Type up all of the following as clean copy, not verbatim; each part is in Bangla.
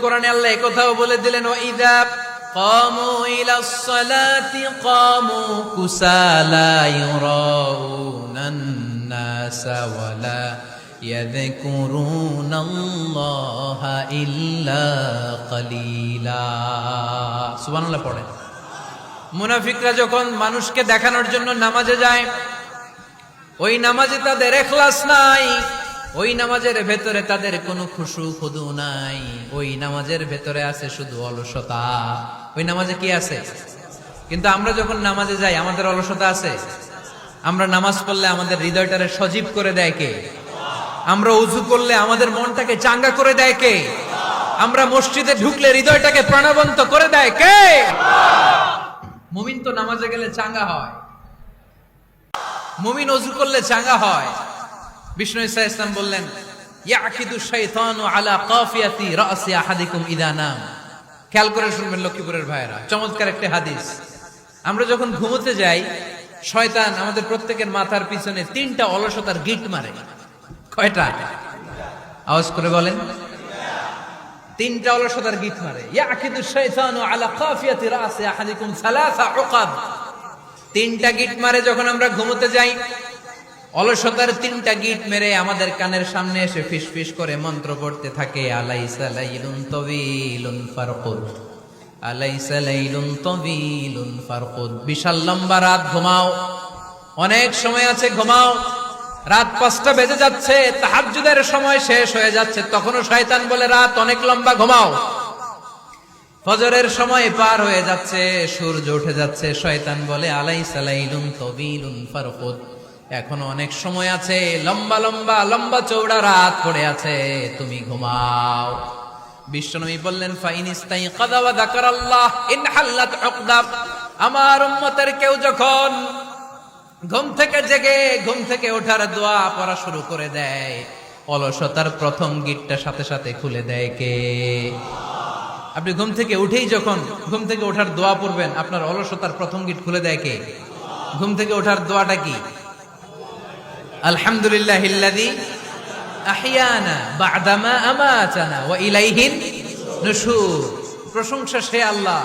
কোরআনে আল্লাহ একথাও বলে দিলেন, ওয়াইযা কামু ইলাস সালাতি কামু কুসালা ইউরাউনান নাসা ওয়ালা ইয়াযকুরুনাল্লাহা ইল্লা কালিলা। সুবহানাল্লাহ পড়েন। মুনাফিকরা যখন মানুষকে দেখানোর জন্য নামাজে যায়, ওই নামাজে তাদের ইখলাস নাই, ওই নামাজের ভেতরে তাদের কোনো খুশু খুদু নাই, ওই নামাজের ভেতরে আছে শুধু অলসতা। ওই নামাজে কি আছে? কিন্তু আমরা যখন নামাজে যাই আমাদের অলসতা আছে? আমরা নামাজ পড়লে আমাদের হৃদয়টারে সজীব করে দেয় কে? আমরা উযু করলে আমাদের মনটাকে চাঙ্গা করে দেয় কে? আমরা মসজিদে ঢুকলে হৃদয়টাকে প্রাণবন্ত করে দেয় কে? মুমিন তো নামাজে গেলে চাঙ্গা হয়, মুমিন ওযু করলে চাঙ্গা হয়। বিষ্ণু ঈসা ইসলাম বললেন, ইয়াকিদু শাইতানু আলা কাফিয়াতি রাসি আহাদিকুম ইদা নাম। খেয়াল করে শুনবেন লক্ষ্মীপুরের ভাইয়েরা, চমৎকার একটা হাদিস। আমরা যখন ঘুমোতে যাই, শয়তান আমাদের প্রত্যেকের মাথার পিছনে 3টা অলসতার গিট মারে। কয়টা? আওয়াজ করে বলেন। 3টা অলসতার গিট মারে। ইয়াকিদু শাইতানু আলা কাফিয়াতি রাসি আহাদিকুম সালাসা উকাব। 3টা গিট মারে যখন আমরা ঘুমোতে যাই। অলসতার 3টা গিট মেরে আমাদের কানের সামনে এসে ফিসফিস করে মন্ত্র পড়তে থাকে, আলাইসা লাইলুন তাওয়িলুন ফারকুদ, আলাইসা লাইলুন তাওয়িলুন ফারকুদ। বিশাল লম্বা রাত, ঘুমাও, অনেক সময় আছে, ঘুমাও। রাত 5টা বেজে যাচ্ছে, তাহাজ্জুদের সময় শেষ হয়ে যাচ্ছে, তখনও শয়তান বলে রাত অনেক লম্বা, ঘুমাও। ফজরের সময় পার হয়ে যাচ্ছে, সূর্য উঠে যাচ্ছে, শয়তান বলে আলাইসা লাইলুন তাওয়িলুন ফারকুদ, এখনো অনেক সময় আছে, লম্বা লম্বা লম্বা চৌড়া রাত পড়ে আছে, তুমি ঘুমাও। বিশ্বনবী বললেন, ফাইনিস্তাইকাযা ওয়া যাকারাল্লাহ ইনহাল্লাত উকদা। আমার উম্মতের কেউ যখন ঘুম থেকে জেগে ঘুম থেকে ওঠার দোয়া পড়া শুরু করে দেয়, অলসতার প্রথম গিটটা সাথে সাথে খুলে দেয় কে? আপনি ঘুম থেকে উঠেই যখন ঘুম থেকে ওঠার দোয়া পড়বেন, আপনার অলসতার প্রথম গিট খুলে দেয় কে? ঘুম থেকে ওঠার দোয়াটা কি? আলহামদুলিল্লাহিল্লাযী আহইয়ানা বা'দামা আমাতানা ওয়া ইলাইহিন নুশুর। প্রশংসা সে আল্লাহ,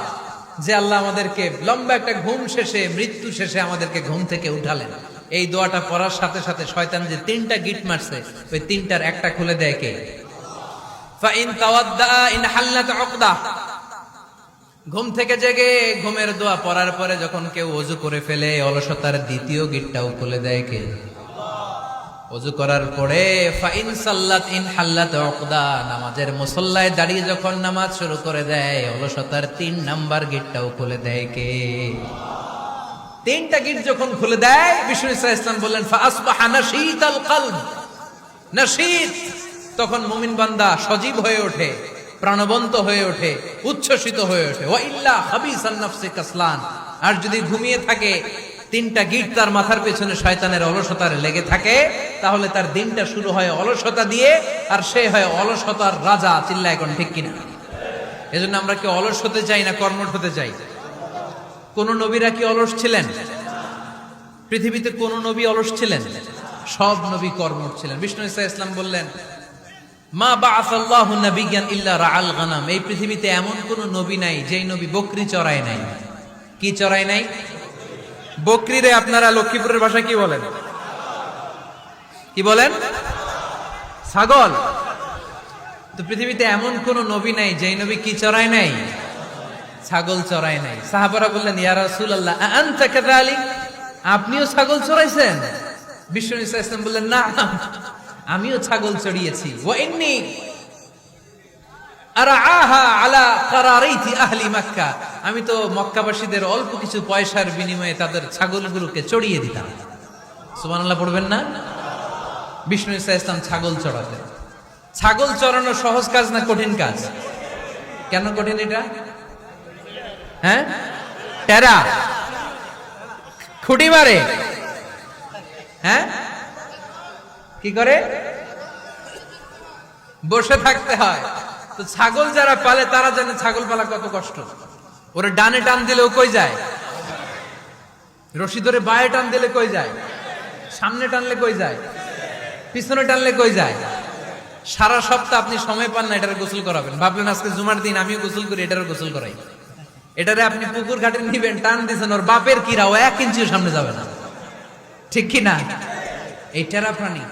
যে আল্লাহ আমাদেরকে লম্বা একটা ঘুম শেষে, মৃত্যু শেষে আমাদেরকে ঘুম থেকে উঠালেন। এই দোয়াটা পড়ার সাথে সাথে শয়তান যে 3টা গিট মারছে, ওই 3টার একটা খুলে দেয় কে? ফাইন তাওয়াদ্দা ইনহাল্লাত উকদা। ঘুম থেকে জেগে ঘুমের দোয়া পড়ার পরে যখন কেউ ওযু করে ফেলে, অলসতার দ্বিতীয় গিটটাও খুলে দেয় কে? ওযু করার পরে ফাইন সাল্লাত ইনহাল্লাত উকদা, নামাজের মুসল্লায় দাঁড়িয়ে যখন নামাজ শুরু করে দেয়, অলসতার 3 নাম্বার গিটটাও খুলে দেয় কে? 3টা গিট যখন খুলে দেয়, বিষ্ণু ঈসা ইসলাম বললেন, ফাআসবাহা নাশীতাল কলব। নাশীত, তখন মুমিন বান্দা সজীব হয়ে ওঠে, প্রাণবন্ত হয়ে ওঠে, উচ্ছ্বসিত হয়ে ওঠে। ওয়া ইল্লা হাবিসান নাফসি কাসলান। আর যদি ঘুমিয়ে থাকে, 3টা গিট তার মাথার পেছনে শয়তানের অলসতার লেগে থাকে, তাহলে তার দিনটা শুরু হয় অলসতা দিয়ে, আর সে হয় অলসতার রাজা। চিল্লায় এখন ঠিক কিনা? এজন্য আমরা কি অলস হতে চাই না কর্মঠ হতে চাই? কোন নবীরা কি অলস ছিলেন? পৃথিবীতে কোন নবী অলস ছিলেন? সব নবী কর্মঠ ছিলেন। বিষ্ণু ঈসা ইসলাম বললেন, মা বাআসাল্লাহু নাবিয়্যান ইল্লা রাআল গানাম। এই পৃথিবীতে এমন কোন নবী নাই যেই নবী বকরি চড়ায় নাই। কি চড়ায় নাই? বকরি রে আপনারা লক্ষ্মীপুরের ভাষায় কি বলেন? কি বলেন? ছাগল। তো পৃথিবীতে এমন কোন নবী নাই যেই নবী কি চড়ায় নাই? ছাগল চড়ায় নাই। সাহাবারা বললেন, ইয়া রাসূলুল্লাহ আনতা কাযালিক, আপনিও ছাগল চড়াইছেন? বিষ্ণু ঈসা ইসলাম বললেন, না, আমিও ছাগল চড়িয়েছি। ওয়া ইন্নী আরআহা আলা কারারাইতি আহলি মক্কা, আমি তো মক্কাবাসীদের অল্প কিছু পয়সার বিনিময়ে তাদের ছাগলগুলোকে চড়িয়ে দিতাম। সুবহানাল্লাহ পড়বেন না? বিষ্ণু ঈসা ইসলাম ছাগল চড়াতেন। ছাগল চড়ানো সহজ কাজ না কঠিন কাজ? কেন কঠিন এটা? হ্যাঁ, টেরা, খুঁটি মারে। হ্যাঁ, কি করে? বসে থাকতে হয়। তো ছাগল যারা পালে তারা জানে ছাগল পালা কত কষ্ট। ওরে ডানে টান দিলেও কই যায়? রশি ধরে বায়ে টান দিলে কই যায়? সামনে টানলে কই যায়? পিছনে টানলে কই যায়? সারা সপ্তাহ আপনি সময় পান না এটার গোসল করাবেন, ভাবলেন আজকে জুমার দিন আমিও গোসল করি, এটারও গোসল করাই। এটারে আপনি পুকুর ঘাটে নিবেন, টান দিয়েছেন, ওর বাপের কিরা ও 1 ইঞ্চিও সামনে যাবে না, ঠিক কি না? এই টেরা প্রাণী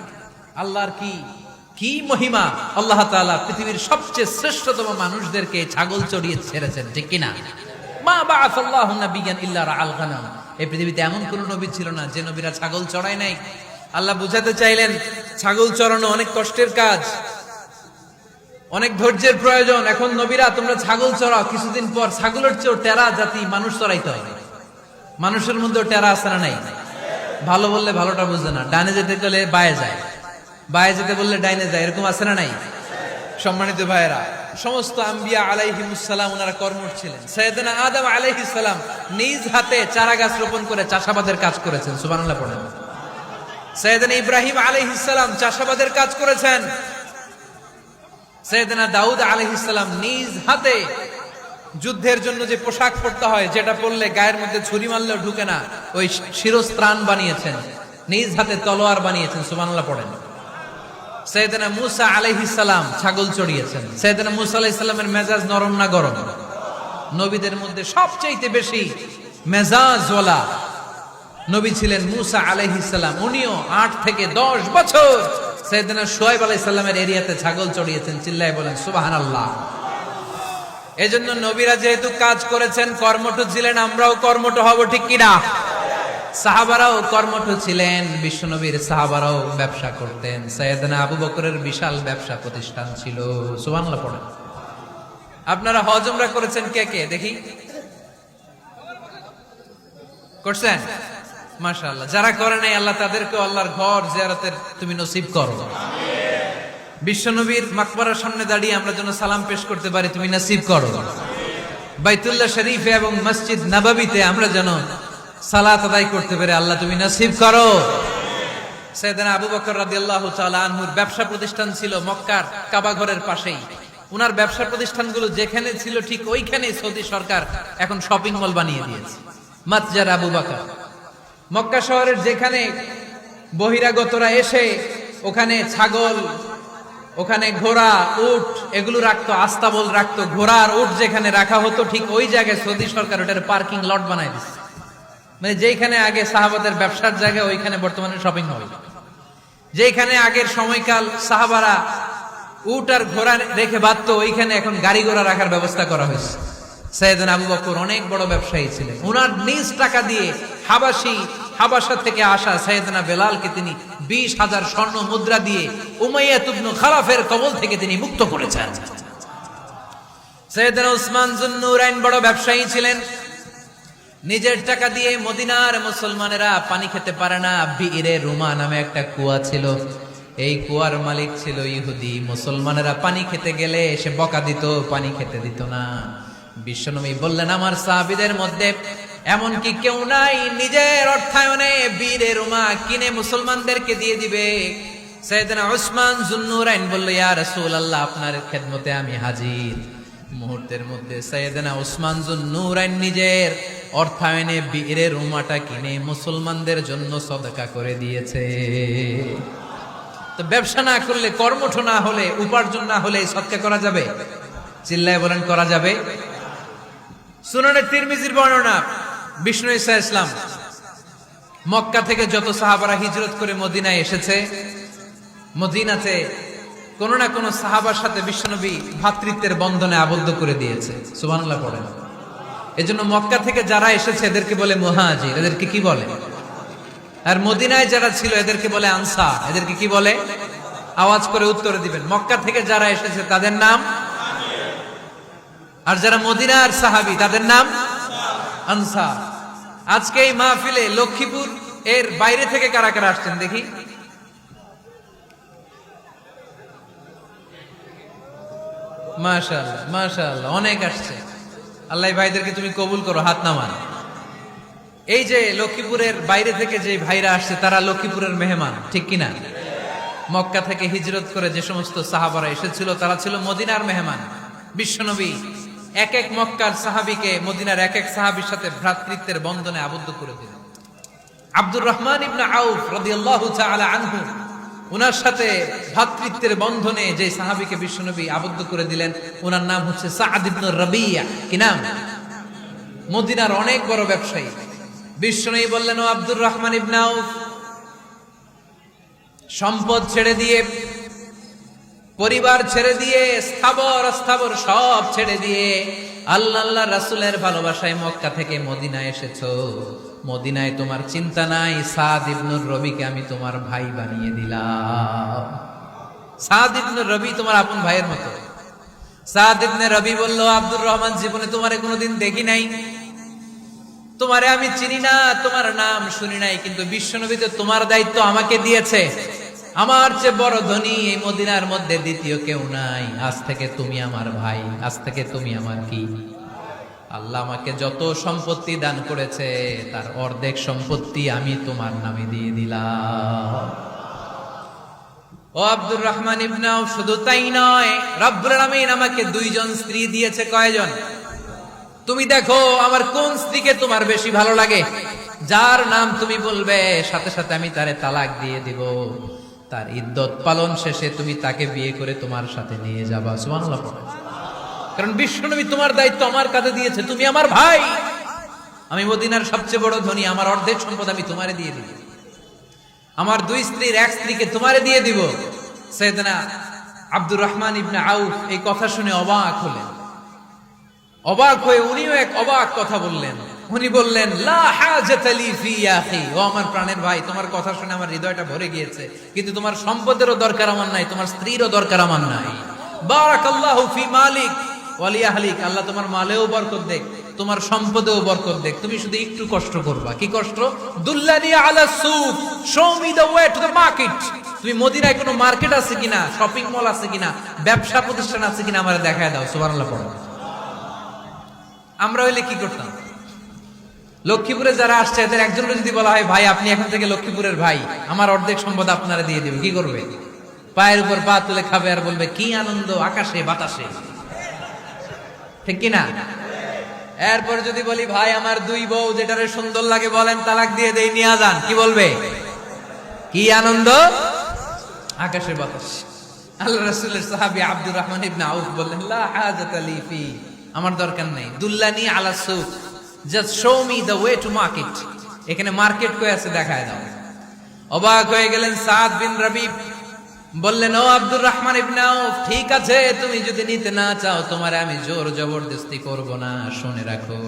আল্লাহর কি কি মহিমা! আল্লাহ তাআলা পৃথিবীর সবচেয়ে শ্রেষ্ঠতম মানুষদেরকে ছাগল চড়িয়ে ছেড়েছেন, ঠিক কি না? মা বাআসাল্লাহু নাবিয়ান ইল্লা রাআল গানাম। এই পৃথিবীতে এমন কোন নবী ছিল না যে নবীরা ছাগল চড়ায় নাই। আল্লাহ বুঝাতে চাইলেন ছাগল চড়ানো অনেক কষ্টের কাজ, অনেক ধৈর্যের প্রয়োজন। এখন নবীরা তোমরা ছাগল চড়াও, কিছুদিন পর ছাগলের চেয়েও টেরা জাতি মানুষ চড়াইতে হবে। মানুষের মধ্যেও টেরা আছে না নাই? ভালো বললে ভালোটা বুঝে না, ডানে যেতে গেলে বায়ে যায়, বায়ে যেতে বললে ডাইনে যায়, এরকম আছে না নাই? সম্মানিত ভাইয়েরা, সমস্ত আম্বিয়া আলাইহিমুস সালাম ওনারা কর্মঠ ছিলেন। সাইয়েদনা আদম আলাইহিস সালাম নিজ হাতে চারা গাছ রোপণ করে চাষাবাদের কাজ করেছেন, সুবহানাল্লাহ পড়েন। সাইয়েদনা ইব্রাহিম আলাইহিস সালাম চাষাবাদের কাজ করেছেন। সাইয়েদনা দাউদ আলাইহিস সালাম নিজ হাতে যুদ্ধের জন্য যে পোশাক পরতে হয়, যেটা পরলে গায়ের মধ্যে ছুরি মারলেও ঢুকে না, ওই শিরস্ত্রাণ বানিয়েছেন, নিজ হাতে তলোয়ার বানিয়েছেন, সুবহানাল্লাহ পড়েন। সাইয়েদনা মূসা আলাইহিস সালাম ছাগল চড়িয়েছেন। সাইয়েদনা মূসা আলাইহিস সালামের মেজাজ নরম না গরম? নবীদের মধ্যে সবচেয়ে বেশি মেজাজওয়ালা নবী ছিলেন মূসা আলাইহিস সালাম। উনিও 8 থেকে 10 বছর সাইয়েদনা শুআয়ব আলাইহিস সালামের এরিয়াতে ছাগল চড়িয়েছেন। চিল্লায় বলেন সুবহানাল্লাহ। এজন্য নবীরা যেহেতু কাজ করেছেন, কর্মঠ ছিলেন, আমরাও কর্মঠ হব, ঠিক কি না? সাহাবারাও কর্মঠ ছিলেন, বিশ্বনবীর সাহাবারাও ব্যবসা করতেন। সাইয়েদনা আবু বকরের বিশাল ব্যবসা প্রতিষ্ঠান ছিল, সুবহানাল্লাহ পড়েন। আপনারা হজ উমরা করেছেন কে কে দেখি? করছেন? মাশাআল্লাহ। যারা করে নাই আল্লাহ তাদেরকে আল্লাহর ঘর জিয়ারতের তুমি নসিব করো। বিশ্বনবীর মাকবারার সামনে দাঁড়িয়ে আমরা যেন সালাম পেশ করতে পারি, তুমি নসিব করো। বাইতুল্লাহ শরীফে এবং মসজিদ নববীতে আমরা যেন সালাত আদায় করতে পারে, আল্লাহ তুমি নসিব করো। সাইয়েদনা আবু বকর রাদিয়াল্লাহু তাআলা আনহুর ব্যবসা প্রতিষ্ঠান ছিল মক্কার কাবা ঘরের পাশেই। উনার ব্যবসা প্রতিষ্ঠানগুলো যেখানে ছিল ঠিক ওইখানেই সৌদি সরকার এখন শপিং মল বানিয়ে দিয়েছে, মাতজার আবু বকর। মক্কা শহরের যেখানে বহিরাগতরা এসে ওখানে ছাগল, ওখানে ঘোড়া, উট এগুলো রাখতো, আস্তাবল রাখতো, ঘোড়া আর উট যেখানে রাখা হতো ঠিক ওই জায়গায় সৌদি সরকার ওটার পার্কিং লট বানাই দিচ্ছে। মানে যেখানে আগে সাহাবাদের ব্যবসার জায়গা, ওইখানে বর্তমানে শপিং মল। যেখানে আগের সময়কাল সাহাবারা উট আর ঘোড়া রেখে বাঁধতো, ওইখানে এখন গাড়ি ঘোড়া রাখার ব্যবস্থা করা হয়েছে। সাইয়েদনা আবু বকর অনেক বড় ব্যবসায়ী ছিলেন। ওনার নিজ টাকা দিয়ে হাবাসা থেকে আসা সাইয়েদনা বেলালকে তিনি 20,000 স্বর্ণ মুদ্রা দিয়ে উমাইয়া ইবনে খালাফের কবল থেকে তিনি মুক্ত করেছেন। সাইয়েদনা উসমান যুন্নুরাইন বড় ব্যবসায়ী ছিলেন। নিজের টাকা দিয়ে মদিনার মুসলমানেরা পানি খেতে পারে না, বিইরে রুমা নামে একটা কুয়া ছিল, এই কুয়ার মালিক ছিল ইহুদি। মুসলমানেরা পানি খেতে গেলে এসে বকা দিত, পানি খেতে দিত না। বিশ্বনবী বললেন আমার সাহাবীদের মধ্যে এমন কি কেউ নাই নিজের অর্থায়নে বীরে রুমা কিনে মুসলমানদেরকে দিয়ে দিবে? সাইয়েদনা উসমান যুন্নুরাইন বলল ইয়া রাসূলুল্লাহ, আপনার খেদমতে আমি হাজির। মুহূর্তের মধ্যে সাইয়েদনা উসমান যুন্নুরাইন নিজের অর্থায়নে বীরে রুমাটা কিনে মুসলমানদের জন্য সদকা করে দিয়েছে। তো ব্যবসা না করলে, কর্মঠ না হলে, উপার্জন না হলে সদকা করা যাবে? চিল্লায় বলেন করা যাবে? সুনানে তিরমিজির বর্ণনা, বিষ্ণু ঈসা ইসলাম মক্কা থেকে যত সাহাবারা হিজরত করে মদিনায় এসেছে, মদিনাতে কোন না কোন সাহাবার সাথে বিশ্বনবী ভ্রাতৃত্বের বন্ধনে আবদ্ধ করে দিয়েছে, সুবহানাল্লাহ পড়েন। এজন্য মক্কা থেকে যারা এসেছে এদেরকে বলে মুহাজির, এদেরকে কি বলে? আর মদিনায় যারা ছিল এদেরকে বলে আনসার, এদেরকে কি বলে? আওয়াজ করে উত্তর দিবেন। মক্কা থেকে যারা এসেছে তাদের নাম, আর যারা মদিনার সাহাবী তাদের নাম আনসার। আজকে এই মাহফিলে লক্ষ্মীপুর এর বাইরে থেকে কারা কারা আসছেন দেখি? মাশাআল্লাহ মাশাআল্লাহ, অনেক আসছে। আল্লাহ ভাইদেরকে তুমি কবুল করো, হাত নামান। এই যে লক্ষ্মীপুরের বাইরে থেকে যে ভাইরা আসছে তারা লক্ষ্মীপুরের মেহমান, ঠিক কিনা? মক্কা থেকে হিজরত করে যে সমস্ত সাহাবারা এসেছিল তারা ছিল মদিনার মেহমান। বিশ্বনবী এক এক মক্কার সাহাবীকে মদিনার এক এক সাহাবীর সাথে ভ্রাতৃত্বের বন্ধনে আবদ্ধ করে দিলেন। আব্দুর রহমান ইবনে আউফ রাদিয়াল্লাহু তাআলা আনহু উনার সাথে ভ্রাতৃত্বের বন্ধনে যে সাহাবীকে বিশ্বনবী আবদ্ধ করে দিলেন, ওনার নাম হচ্ছে সাদ ইবনে রাবিয়া। কি নাম? মদিনার অনেক বড় ব্যবসায়ী। বিশ্বনবী বললেন, ও আব্দুর রহমান ইবনে আউফ, সম্পদ ছেড়ে দিয়ে, পরিবার ছেড়ে দিয়ে, স্থাবর অস্থাবর সব ছেড়ে দিয়ে আল্লাহ রাসূলের ভালোবাসায় মক্কা থেকে মদিনায় এসেছো। মদিনায় তোমার চিন্তা নাই, সাদ ইবনুর রবিকে আমি তোমার ভাই বানিয়ে দিলাম। সাদ ইবনুর রবি তোমার আপন ভাইয়ের মতো। সাদ ইবনে রবি বলল, আব্দুর রহমান, জীবনে তোমারে কোনোদিন দেখি নাই, তোমারে আমি চিনি না, তোমার নাম শুনি নাই, কিন্তু বিশ্বনবী তো তোমার দায়িত্ব আমাকে দিয়েছে। আমার চেয়ে বড় ধনী এই মদিনার মধ্যে দ্বিতীয় কেউ নাই। আজ থেকে তুমি আমার ভাই, আজ থেকে তুমি আমার কি? আল্লাহ আমাকে যত সম্পত্তি দান করেছে তার অর্ধেক সম্পত্তি আমি তোমার নামে দিয়ে দিলাম। ও আব্দুর রহমান ইবনে আউফ, শুধু তাই নয়, রব্বুল আলামিন আমাকে দুইজন স্ত্রী দিয়েছে। কয়জন? তুমি দেখো আমার কোন স্ত্রীকে তোমার বেশি ভালো লাগে, যার নাম তুমি বলবে সাথে সাথে আমি তারে তালাক দিয়ে দিব। তার ইদ্যত পালন শেষে তুমি তাকে বিয়ে করে তোমার সাথে নিয়ে যাবা। সুবহানাল্লাহ। কারণ বিশ্বনবী তোমার দায়িত্ব আমার কাছে দিয়েছে, তুমি আমার ভাই, আমি মদিনার সবচেয়ে বড় ধনী, আমার অর্ধেক সম্পদ আমি তোমারে দিয়ে দিব। আমার দুই স্ত্রীর এক স্ত্রীকে তোমারে দিয়ে দিব। সাইয়েদনা আব্দুর রহমান ইবনে আউফ এই কথা শুনে অবাক হলেন। অবাক হয়ে উনিও এক অবাক কথা বললেন। উনি বললেন, লা হাজাতা লি ফি ইয়া আখি, ও আমার প্রাণের ভাই, তোমার কথা শুনে আমার হৃদয়টা ভরে গিয়েছে, কিন্তু তোমার সম্পদেরও দরকার আমার নাই, তোমার স্ত্রীরও দরকার আমার নাই। বারাকাল্লাহু ফি মালিক ওয়া লি আহলিক, আল্লাহ তোমার মালেও বরকত দেখ, তোমার সম্পদেও বরকত দেখ। তুমি শুধু একটু কষ্ট করবা। কি কষ্ট? দুল্লানি আলা সুক, show me the way to the market. তুমি মদিনায় কোনো মার্কেট আছে কিনা, শপিং মল আছে কিনা, ব্যবসা প্রতিষ্ঠান আছে কিনা আমারে দেখায় দাও। সুবহানাল্লাহ পড়ো। আমরা হইলে কি করতাম? লক্ষ্মীপুরে যারা আসছে এদের একজনকে যদি বলা হয়, ভাই আপনি এখন থেকে লক্ষ্মীপুরের ভাই, আমার অর্ধেক সম্পদ আপনারা দিয়ে দেব, কি করবে? পায়ের উপর পা তুলে খাবে আর বলবে, কি আনন্দ আকাশে বাতাসে। ঠিক কিনা? এরপর যদি বলি, ভাই আমার দুই বউ, যেটারে সুন্দর লাগে বলেন তালাক দিয়ে দেই, নিয়ে যান, কি বলবে? কি আনন্দ আকাশে বাতাস। আল্লাহ রাসূলের সাহাবী আব্দুর রহমান ইবনে আউফ বললেন, লা হাজাতা লি ফি, আমার দরকার নেই। দুল্লানি আলা সুক, just show me the way to market. এখানে মার্কেট কই আছে দেখায় দাও। অবাক হয়ে গেলেন সাদ বিন রবি, বললেন, ও আব্দুর রহমান ইবনে আউফ, ঠিক আছে, তুমি যদি নিতে না চাও তোমারে আমি জোর জবরদস্তি করব না। শুনে রাখো,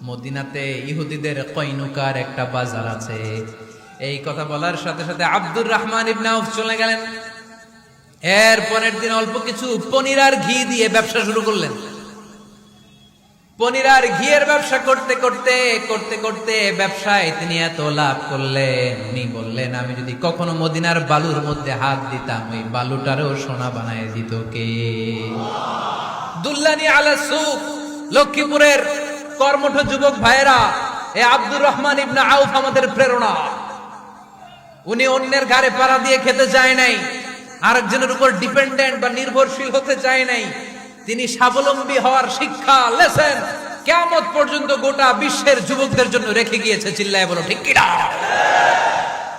মদিনাতে ইহুদিদের কয়নুকার একটা বাজার আছে। এই কথা বলার সাথে সাথে আব্দুর রহমান ইবনে আউফ চলে গেলেন। এর পরের দিন অল্প কিছু পনির আর ঘি দিয়ে ব্যবসা শুরু করলেন। পনির আর ঘিয়ের ব্যবসা করতে করতে করতে করতে ব্যবসায় তিনি এত লাভ করলেন, উনি বললেন, আমি যদি কখনো মদিনার বালুর মধ্যে হাত দিতাম, ওই বালুটারও সোনা বানায় দিত কে? দুল্লানি আলা সুক। লক্ষ্মীপুরের কর্মঠ যুবক ভাইয়েরা, এ আব্দুর রহমান ইবনে আউফ আমাদের প্রেরণা। উনি অন্যের ঘাড়ে পাড়া দিয়ে খেতে চায় নাই, আরেকজনের উপর ডিপেন্ডেন্ট বা নির্ভরশীল হতে চায় নাই। তিনি স্বাবলম্বী হওয়ার শিক্ষা, লেসন কিয়ামত পর্যন্ত গোটা বিশ্বের যুবকদের জন্য রেখে গিয়েছে। চিল্লায় বলো ঠিক কিনা?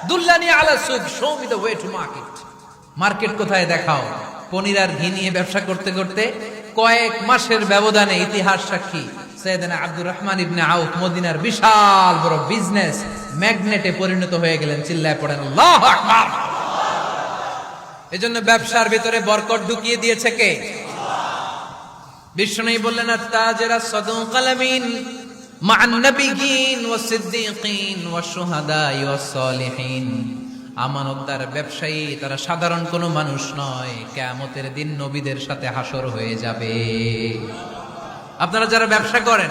দুল্লানি আলা সুক, show me the way to market. Market কোথায় দেখাও। পনির আর ঘি নিয়ে ব্যবসা করতে করতে কয়েক মাসের ব্যবধানে ইতিহাস সাক্ষী সাইয়েদনা আব্দুর রহমান ইবনে আউফ মদিনার বিশাল বড় বিজনেস ম্যাগনেটে পরিণত হয়ে গেলেন। চিল্লায় পড়েন আল্লাহু আকবার। এজন্য ব্যবসার ভিতরে বরকত ঢুকিয়ে দিয়েছে কে? বিষ্ণু বললেন, আত-তাজিরা সাদুকাল আমিন মা'আন নাবিয়্যিন ওয়াস সিদ্দীকিন ওয়াশ শুহাদাই ওয়াস সালিহিন। আমানতদার ব্যবসায়ী তারা সাধারণ কোনো মানুষ নয়, কিয়ামতের দিন নবীদের সাথে হাসর হয়ে যাবে। আপনারা যারা ব্যবসা করেন,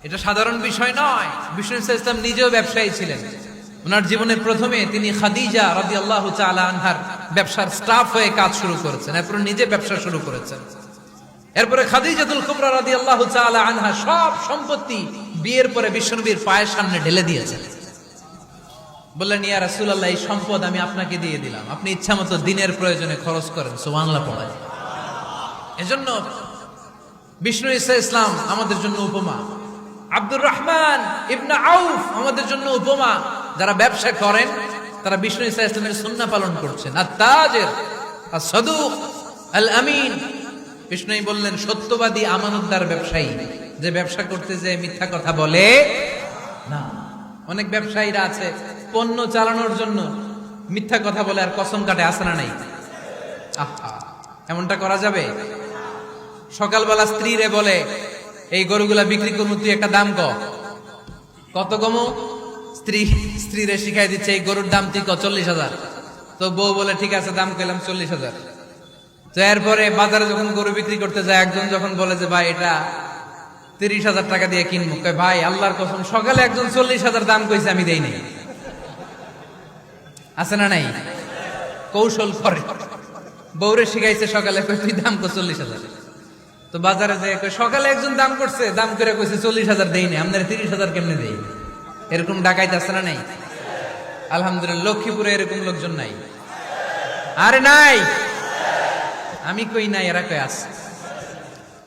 এটা সাধারণ বিষয় নয়। বিষ্ণু সাল্লাল্লাহু আলাইহি ওয়াসাল্লাম নিজেও ব্যবসায়ী ছিলেন। ওনার জীবনের প্রথমে তিনি খাদিজা রাদিয়াল্লাহু তাআলা আনহার ব্যবসার স্টাফ হয়ে কাজ শুরু করেছেন, এরপর নিজে ব্যবসা শুরু করেছেন। এরপরে খাদিজাতুল কুবরা রাদিয়াল্লাহু তাআলা আনহা সব সম্পত্তি বিয়ের পরে বিশ্বনবীর পায়ের সামনে ঢেলে দিয়েছেন। বললেন, ইয়া রাসূলুল্লাহ, এই সম্পদ আমি আপনাকে দিয়ে দিলাম, আপনি ইচ্ছামতো দিনের প্রয়োজনে খরচ করেন। সুবহানাল্লাহ পড়েন। এজন্য বিষ্ণু ঈসা ইসলাম আমাদের জন্য উপমা, আব্দুর রহমান ইবনে আউফ আমাদের জন্য উপমা। যারা ব্যবসা করেন তারা বিষ্ণু ঈসা ইসলামের সুন্নাহ পালন করছেন। আত-তাজির আস-সাদুক আল-আমিন, বিষ্ণুই বললেন সত্যবাদী আমানতদার ব্যবসায়ী, যে ব্যবসা করতে যে মিথ্যা কথা বলে না। অনেক ব্যবসায়ীরা আছে পণ্য চালানোর জন্য মিথ্যা কথা বলে আর কসম কাটে, আছে না নাই? আহা, এমনটা করা যাবে? সকালবেলা স্ত্রীরে বলে এই গরুগুলা বিক্রি করবো, তুই একটা দাম কত কমো? স্ত্রীরে শিখাই দিচ্ছে এই গরুর দাম তুই 40,000। তো বউ বলে ঠিক আছে, দাম কইলাম 40,000। তো এরপরে বাজারে যখন গরু বিক্রি করতে যায়, একজন যখন বলে যে ভাই এটা 30,000 টাকা দিয়ে কিনবো, কয় ভাই আল্লাহর কসম সকালে একজন 40,000 দাম কইছে, আমি দেই নাই। আছে না নাই? কৌশল করে, বউরে শিখাইছে সকালে, কই তুই দাম কর 40,000। তো বাজারে যে সকালে একজন দাম করছে, দাম করে কইছে 40,000 দেই নাই, আপনারা 30,000 কেমনে দেই? এরকম ডাকাইত আছে না নাই? আলহামদুলিল্লাহ লক্ষ্মীপুরে এরকম লোকজন নাই। আরে নাই, আমি কই নাই, এরা কই আছে।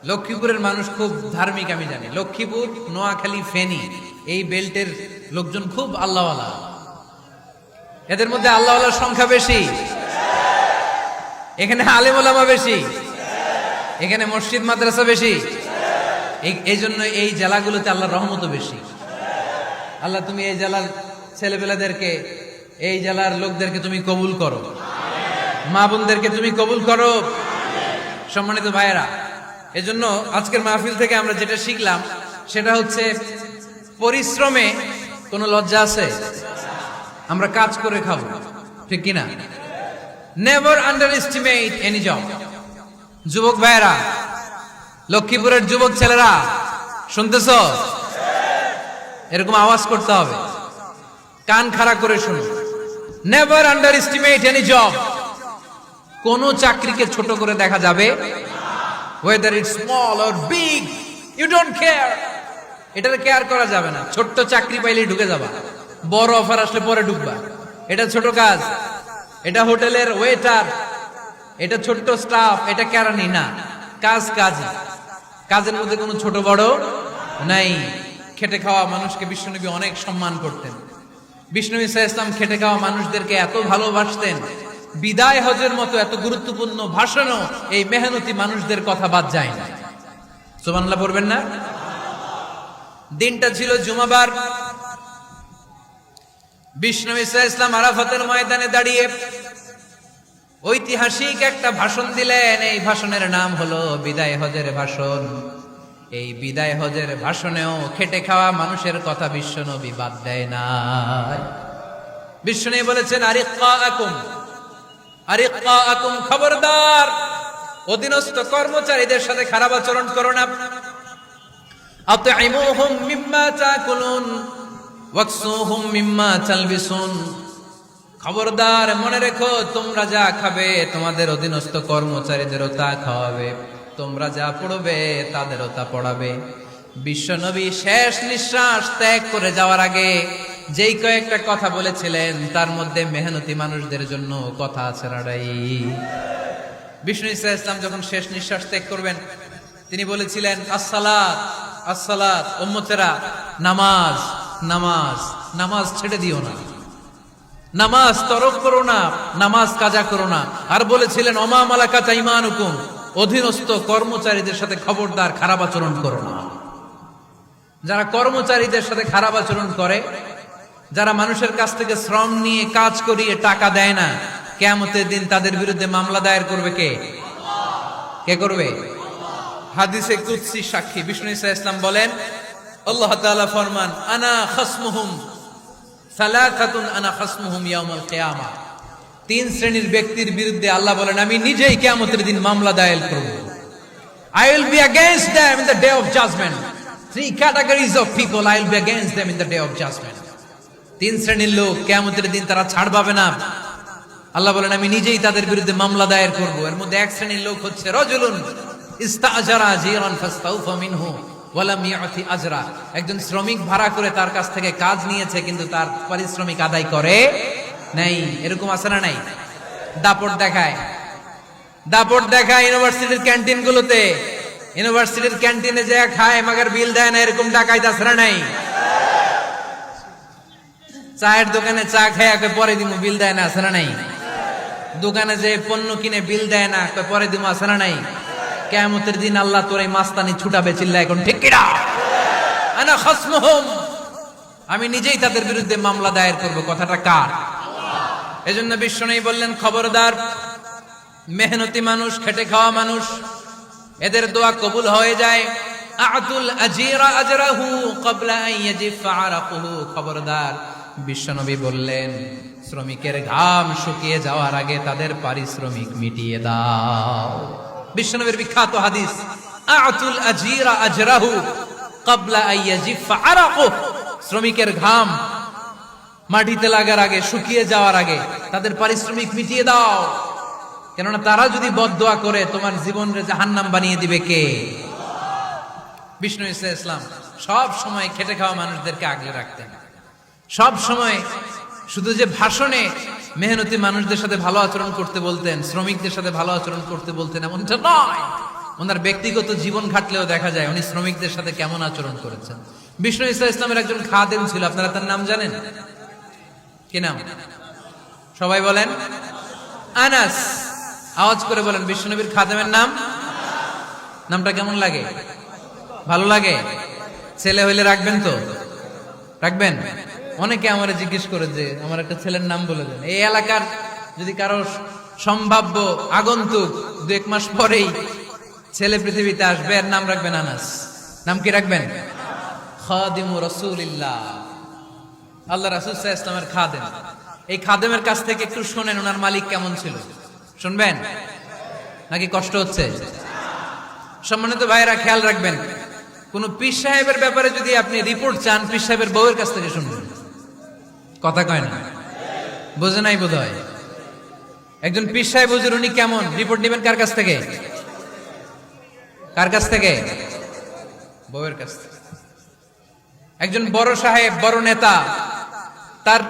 লক্ষ্মীপুরের মানুষ খুব ধার্মিক, আমি জানি। লক্ষ্মীপুর, নোয়াখালী, ফেনী এই বেল্টের লোকজন খুব আল্লাহওয়ালা। এদের মধ্যে আল্লাহওয়ালার সংখ্যা বেশি, এখানে আলেম ওলামা বেশি, এখানে মসজিদ মাদ্রাসা বেশি। এই জন্য এই জেলাগুলোতে আল্লাহর রহমতও বেশি। আল্লাহ তুমি এই জেলার ছেলেপেলাদেরকে, এই জেলার লোকদেরকে তুমি কবুল করো, মা বোনদেরকে তুমি কবুল করো। সম্মানিত ভাইয়েরা, এজন্য আজকের মাহফিল থেকে আমরা যেটা শিখলাম সেটা হচ্ছে পরিশ্রমে কোনো লজ্জা আছে? আমরা কাজ করে খাবো, ঠিক কিনা? Never under estimate any job. যুবক ভাইয়েরা, লক্ষ্মীপুরের যুবক ছেলেরা শুনতেছ? এরকম আওয়াজ করতে হবে, কান খাড়া করে শুনো। Never under estimate any job. কোন চাকরিকে ছোট করে দেখা যাবে, whether it's small or big, you don't care. এটার কেয়ার করা যাবে না। ছোট্ট চাকরি পাইলেই ঢুকে যাবা, বড় অফার আসলে পরে ঢুকবা। এটা ছোট কাজ, এটা হোটেলের ওয়েটার, এটা ছোট্ট স্টাফ, এটা কেরানি না। কাজ কাজই, কাজের মধ্যে কোনো ছোট বড় নাই। খেটে খাওয়া মানুষকে বিশ্বনবী অনেক সম্মান করতেন। বিষ্ণু ঈসা ইসলাম খেটে খাওয়া মানুষদেরকে এত ভালোবাসতেন, বিদায় হজের মতো এত গুরুত্বপূর্ণ ভাষণও এই মেহনতি মানুষদের কথা বাদ যায় না। সুবহানাল্লাহ পড়বেন না? দিনটা ছিল জুমাবার। বিষ্ণু ঈসা ইসলাম আরাফাতের ময়দানে দাঁড়িয়ে ঐতিহাসিক একটা ভাষণ দিলেন। এই ভাষণের নাম হলো বিদায় হজের ভাষণ। এই বিদায় হজের ভাষণেও খেটে খাওয়া মানুষের কথা বিশ্বনবী বাদ দেয় না। বিশ্বনবী বলেছেন আরিক্কাকুম, খবরদার অধীনস্থ কর্মচারীদের সাথে খারাপ আচরণ করো না। আতঈমুহুম মিম্মা তাকুলুন ওয়াকসুহুম মিম্মা তালবিসুন। খবরদার মনে রেখো, তোমরা যা খাবে তোমাদের অধীনস্থ কর্মচারীদেরও তা খাওয়াবে, তোমরা যা পড়বে তাদেরও তা পড়াবে। বিশ্বনবী শেষ নিঃশ্বাস ত্যাগ করে যাওয়ার আগে যেই কয়েকটা কথা বলেছিলেন তার মধ্যে মেহনতি মানুষদের জন্য কথা আছে রাড়াই। বিষ্ণু ঈসা ইসলাম যখন শেষ নিঃশ্বাস ত্যাগ করবেন, তিনি বলেছিলেন আসসালাত আসসালাত, উম্মতেরা নামাজ নামাজ নামাজ ছেড়ে দিও না, নামাজ তরক করো না, নামাজ কাজা করো না। আর বলেছিলেন ওমা মালাকাত আইমানুকুম, অধীনস্থ কর্মচারীদের সাথে খবরদার খারাপ আচরণ করো না। যারা কর্মচারীদের সাথে খারাপ আচরণ করে, যারা মানুষের কাছ থেকে শ্রম নিয়ে কাজ করিয়ে টাকা দেয় না, কিয়ামতের দিন তাদের বিরুদ্ধে মামলা দায়ের করবে কে? কে করবে? হাদিসে কুদসি সাক্ষী বিষ্ণু ঈসা ইসলাম বলেন, আল্লাহ তাআলা ফরমান আনা খাসমুহুম সালাসাতুন আনা খাসমুহুম ইয়াউমাল কিয়ামা। তিন শ্রেণীর ব্যক্তির বিরুদ্ধে আল্লাহ বলেন আমি নিজেই কিয়ামতের দিন মামলা দায়ের করব। I will be against them in the day of judgment. Three categories of people I will be against them in the day of judgment. তিন শ্রেণীর লোক কিয়ামতের দিন তারা ছাড় পাবে না। আল্লাহ বলেন আমি নিজেই তাদের বিরুদ্ধে মামলা দায়ের করব। এর মধ্যে এক শ্রেণীর লোক হচ্ছে রাজুলুন ইস্তাজারা জিরান ফাস্তাউফা মিনহু ওয়া লাম ইয়াতি আজরা। একজন শ্রমিক ভাড়া করে তার কাছ থেকে কাজ নিয়েছে কিন্তু তার পারিশ্রমিক আদায় করে নাই। এরকম আছে না নাই? দাপট দেখায়, দাপট দেখায় ইউনিভার্সিটির ক্যান্টিন গুলোতে। ইউনিভার্সিটির ক্যান্টিনে যায় খায় মাগার বিল দেয় না, এরকম ডাকাইত আছে না নাই? চায়ের দোকানে চা খায় পরে দিমু, বিল দেয় না, আছে না নাই? দোকানে যে পণ্য কিনে বিল দেয় না, পরে দিমু, আছে না নাই? কিয়ামতের দিন আল্লাহ তোর এই মাস্তানি ছুটাবে, চিল্লা এখন ঠিক কিনা? আনা খাসমুহুম, আমি নিজেই তাদের বিরুদ্ধে মামলা দায়ের করব। কথাটা কার? এজন্য বিশ্বনবী বললেন, খবরদার, মেহনতি মানুষ, খেটে খাওয়া মানুষ, এদের দোয়া কবুল হয়ে যায়। আতুল আজিরা আজরাহু ক্বাবলা আন ইয়াজিফা আরাকুহু, খবরদার, বিশ্বনবী বললেন, শ্রমিকের ঘাম শুকিয়ে যাওয়ার আগে তাদের পারিশ্রমিক মিটিয়ে দাও। বিশ্বনবীর বিখ্যাত হাদিস, আতুল আজিরা আজরাহু ক্বাবলা আন ইয়াজিফা আরাকুহু, শ্রমিকের ঘাম মাটিতে লাগার আগে, শুকিয়ে যাওয়ার আগে তাদের পারিশ্রমিক মিটিয়ে দাও। কেননা তারা যদি বদদোয়া করে তোমার জীবনকে জাহান্নাম বানিয়ে দিবে কে? বিষ্ণু ইসলাম সব সময় খেটে খাওয়া মানুষদেরকে আগলে রাখতেন। সব সময় শুধু যে ভাষণে মেহনতি মানুষদের সাথে ভালো আচরণ করতে বলতেন, শ্রমিকদের সাথে ভালো আচরণ করতে বলতেন, এমনটা নয়। ওনার ব্যক্তিগত জীবন ঘাটলেও দেখা যায় উনি শ্রমিকদের সাথে কেমন আচরণ করেছেন। বিষ্ণু ইসলামের একজন খাদেম ছিল, আপনারা তার নাম জানেন? কি নাম? সবাই বলেন। আনাস। আওয়াজ করে বলেন, বিশ্বনবীর খাদেমের নাম। নামটা কেমন লাগে? ভালো লাগে? ছেলে হইলে রাখবেন তো? রাখবেন? অনেকে আমারে জিজ্ঞেস করে যে আমার একটা ছেলের নাম বলে দেন। এই এলাকার যদি কারো সম্ভাব্য আগন্তুক 2-1 মাস পরেই ছেলে পৃথিবীতে আসবে, এর নাম রাখবেন আনাস। নাম কি রাখবেন? খাদিমু রাসূলিল্লাহ, আল্লাহ রাসূল সাল্লাল্লাহু আলাইহি ওয়াসাল্লামের খাদেম। এই খাদেমের কাছ থেকে একটু শুনেন ওনার মালিক কেমন ছিল। শুনবেন নাকি কষ্ট হচ্ছে? সম্মানিত ভাইরা, খেয়াল রাখবেন, কোন পীর সাহেবের ব্যাপারে যদি আপনি রিপোর্ট চান, পীর সাহেবের বউয়ের কাছ থেকে শুনবেন। কথা কয় না? বোঝে নাই বোধ হয়। একজন পীর সাহেব হুজুর উনি কেমন, রিপোর্ট নেবেন কার কাছ থেকে? কার কাছ থেকে? বউয়ের কাছ থেকে। একজন বড় সাহেব, বড় নেতা, তার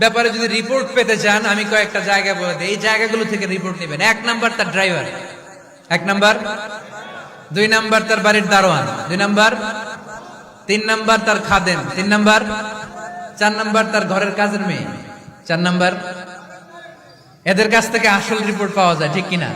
ব্যাপারে যদি রিপোর্ট পেতে চান, আমি কয়েকটা জায়গা বলে দিই, এই জায়গাগুলো থেকে রিপোর্ট নেবেন। 1 নাম্বার তার ড্রাইভার, 1 নাম্বার। 2 নাম্বার তার বাড়ির দারোয়ান, 2 নাম্বার। 3 নাম্বার তার খাদেম, 3 নাম্বার। 4 নাম্বার তার ঘরের কাজের মেয়ে, 4 নাম্বার। এদের কাছ থেকে আসল রিপোর্ট পাওয়া যায়, ঠিক কিনা?